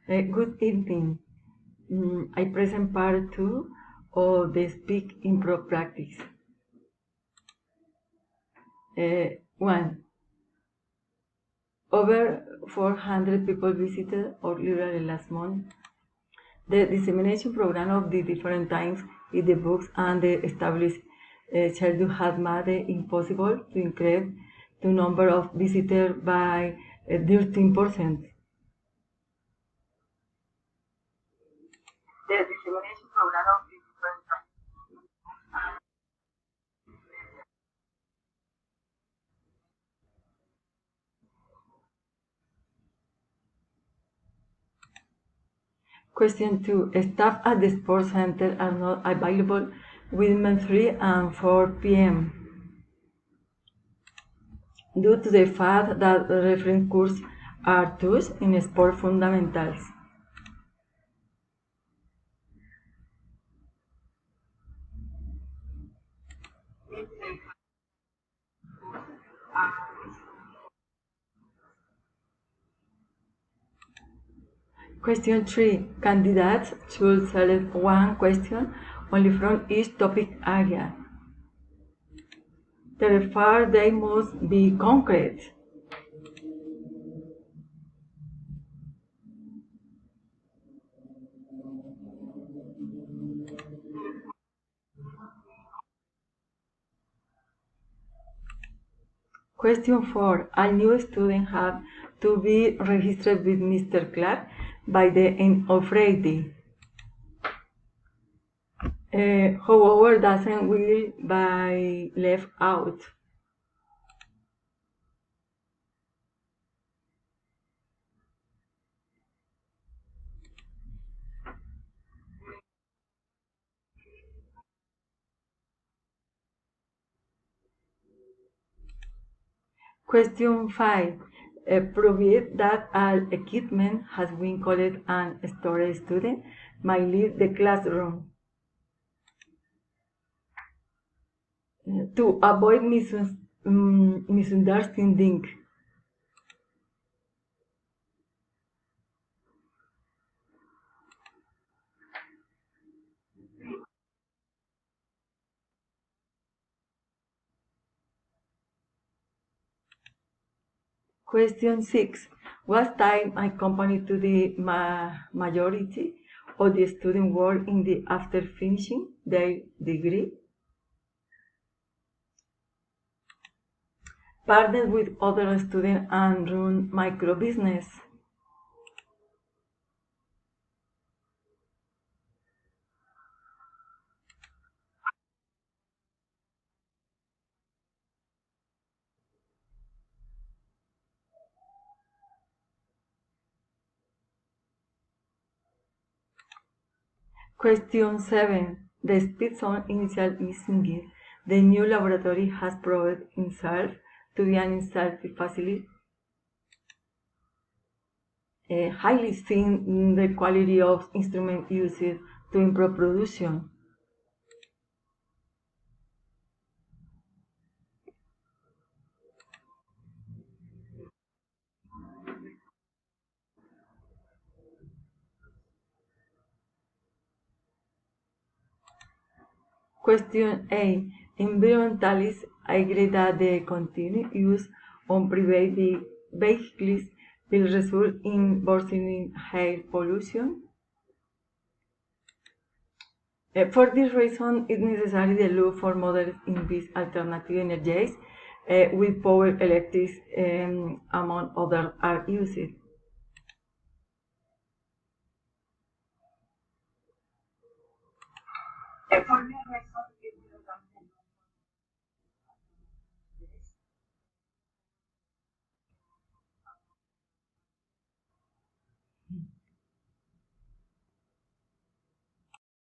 Good evening. I present part 2 of the Speak Improv practice. 1. Over 400 people visited our library last month. The dissemination program of the different times in the books and the established schedule has made it impossible to increase the number of visitors by 13%. The dissemination program of the different times. Question 2. Staff at the sports center are not available between 3 and 4 p.m. due to the fact that the reference courses are taught in sport fundamentals. Question 3. Candidates should select one question only from each topic area. Therefore, they must be concrete. Question 4. All new students have to be registered with Mr. Clark by the end of Friday. However, doesn't will be left out. Question 5. Prove that all equipment has been collected and stored. Student might leave the classroom. To avoid misunderstanding. Question 6. What time accompanied to the majority of the student work in the after finishing their degree? Partner with other students and run micro business. Question 7. The speed zone initial missing. The new laboratory has proved itself to be an insertive facility. Highly seen the quality of instrument used to improve production. Question A. Environmentalists agree that the continued use on private vehicles will result in worsening air pollution. For this reason, it is necessary to look for models in these alternative energies with power electrics, among others, are used. For this reason,